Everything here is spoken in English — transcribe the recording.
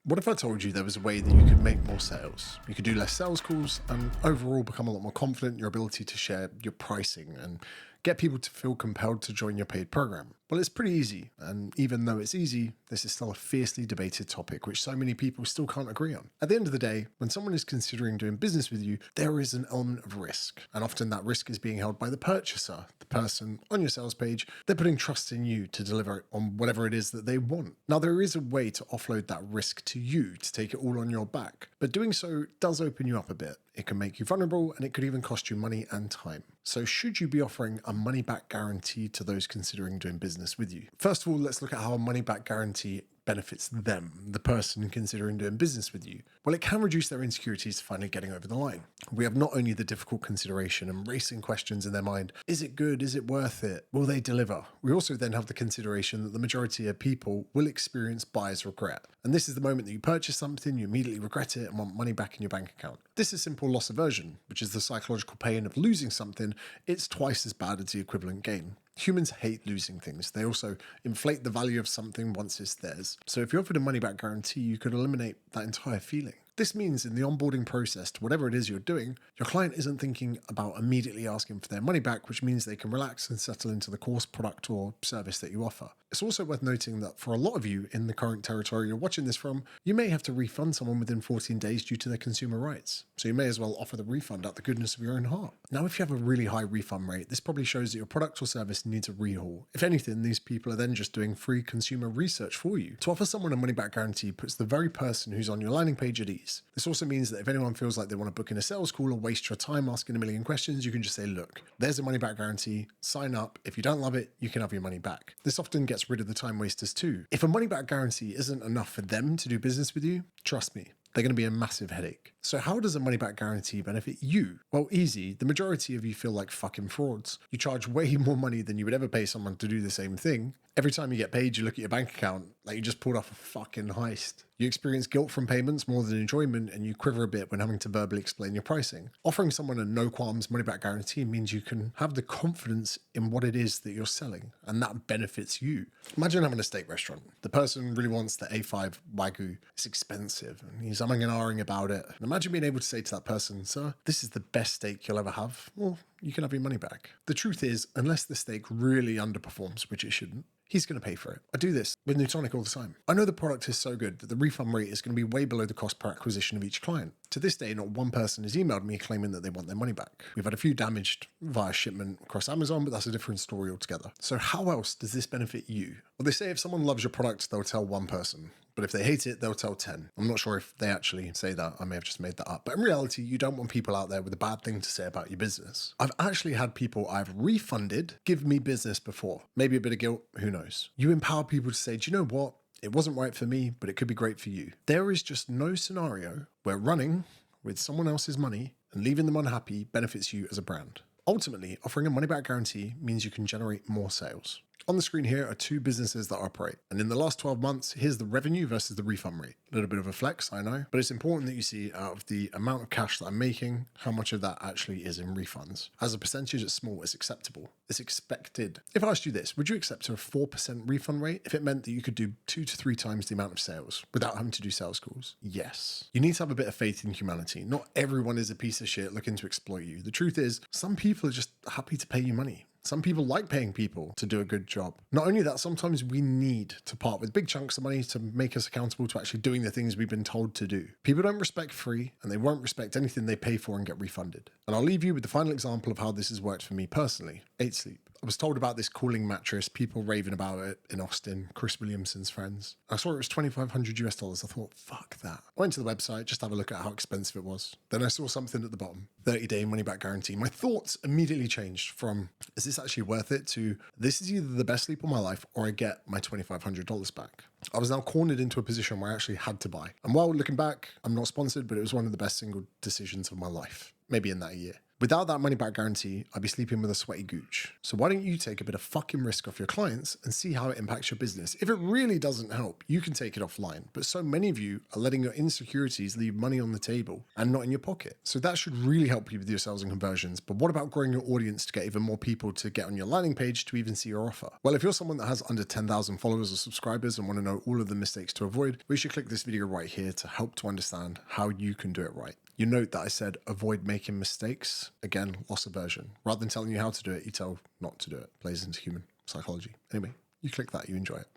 What if I told you there was a way that you could make more sales? You could do less sales calls and overall become a lot more confident in your ability to share your pricing and get people to feel compelled to join your paid program. Well, it's pretty easy. And even though it's easy, this is still a fiercely debated topic, which so many people still can't agree on. At the end of the day, when someone is considering doing business with you, there is an element of risk. And often that risk is being held by the purchaser, the person on your sales page. They're putting trust in you to deliver on whatever it is that they want. Now, there is a way to offload that risk to you to take it all on your back, but doing so does open you up a bit. It can make you vulnerable and it could even cost you money and time. So should you be offering a money back guarantee to those considering doing business with you? First of all, let's look at how a money back guarantee benefits them, the person considering doing business with you. Well, it can reduce their insecurities to finally getting over the line. We have not only the difficult consideration and racing questions in their mind, is it good? Is it worth it? Will they deliver? We also then have the consideration that the majority of people will experience buyer's regret. And this is the moment that you purchase something, you immediately regret it and want money back in your bank account. This is simple loss aversion, which is the psychological pain of losing something. It's twice as bad as the equivalent gain. Humans hate losing things. They also inflate the value of something once it's theirs. So if you offered a money back guarantee, you could eliminate that entire feeling. This means in the onboarding process to whatever it is you're doing, your client isn't thinking about immediately asking for their money back, which means they can relax and settle into the course, product, or service that you offer. It's also worth noting that for a lot of you in the current territory you're watching this from, you may have to refund someone within 14 days due to their consumer rights. So you may as well offer the refund out the goodness of your own heart. Now, if you have a really high refund rate, this probably shows that your product or service needs a rehaul. If anything, these people are then just doing free consumer research for you. To offer someone a money back guarantee puts the very person who's on your landing page at ease. This also means that if anyone feels like they want to book in a sales call or waste your time asking a million questions, you can just say, look, there's a money back guarantee, sign up. If you don't love it, you can have your money back. This often gets rid of the time wasters too. If a money back guarantee isn't enough for them to do business with you, trust me, they're going to be a massive headache. So how does a money back guarantee benefit you? Well, easy. The majority of you feel like fucking frauds. You charge way more money than you would ever pay someone to do the same thing. Every time you get paid, you look at your bank account like you just pulled off a fucking heist. You experience guilt from payments more than enjoyment, and you quiver a bit when having to verbally explain your pricing. Offering someone a no qualms money back guarantee means you can have the confidence in what it is that you're selling, and that benefits you. Imagine having a steak restaurant. The person really wants the A5 Wagyu. It's expensive, and he's umming and ahhing about it. And imagine being able to say to that person, sir, this is the best steak you'll ever have. Well, you can have your money back. The truth is, unless the steak really underperforms, which it shouldn't, he's going to pay for it. I do this with Newtonic all the time. I know the product is so good that the refund rate is going to be way below the cost per acquisition of each client. To this day, not one person has emailed me claiming that they want their money back. We've had a few damaged via shipment across Amazon, but that's a different story altogether. So how else does this benefit you? Well, they say if someone loves your product, they'll tell one person. But if they hate it, they'll tell 10. I'm not sure if they actually say that. I may have just made that up. But in reality, you don't want people out there with a bad thing to say about your business. I've actually had people I've refunded give me business before. Maybe a bit of guilt, who knows? You empower people to say, do you know what? It wasn't right for me, but it could be great for you. There is just no scenario where running with someone else's money and leaving them unhappy benefits you as a brand. Ultimately, offering a money back guarantee means you can generate more sales. On the screen here are two businesses that operate. And in the last 12 months, here's the revenue versus the refund rate. A little bit of a flex, I know, but it's important that you see out of the amount of cash that I'm making, how much of that actually is in refunds. As a percentage, it's small, it's acceptable. It's expected. If I asked you this, would you accept a 4% refund rate if it meant that you could do 2 to 3 times the amount of sales without having to do sales calls? Yes. You need to have a bit of faith in humanity. Not everyone is a piece of shit looking to exploit you. The truth is, some people are just happy to pay you money. Some people like paying people to do a good job. Not only that, sometimes we need to part with big chunks of money to make us accountable to actually doing the things we've been told to do. People don't respect free, and they won't respect anything they pay for and get refunded. And I'll leave you with the final example of how this has worked for me personally. 8 Sleep. I was told about this cooling mattress, people raving about it in Austin, Chris Williamson's friends. I saw it was $2,500. I thought, fuck that. I went to the website just to have a look at how expensive it was. Then I saw something at the bottom, 30-day money back guarantee. My thoughts immediately changed from, is this actually worth it, to this is either the best sleep of my life or I get my $2,500 back. I was now cornered into a position where I actually had to buy. And while looking back, I'm not sponsored, but it was one of the best single decisions of my life, maybe in that year. Without that money back guarantee, I'd be sleeping with a sweaty gooch. So why don't you take a bit of fucking risk off your clients and see how it impacts your business? If it really doesn't help, you can take it offline. But so many of you are letting your insecurities leave money on the table and not in your pocket. So that should really help you with your sales and conversions. But what about growing your audience to get even more people to get on your landing page to even see your offer? Well, if you're someone that has under 10,000 followers or subscribers and want to know all of the mistakes to avoid, we should click this video right here to help to understand how you can do it right. You note that I said avoid making mistakes. Again, loss aversion. Rather than telling you how to do it, you tell not to do it. Plays into human psychology. Anyway, you click that, you enjoy it.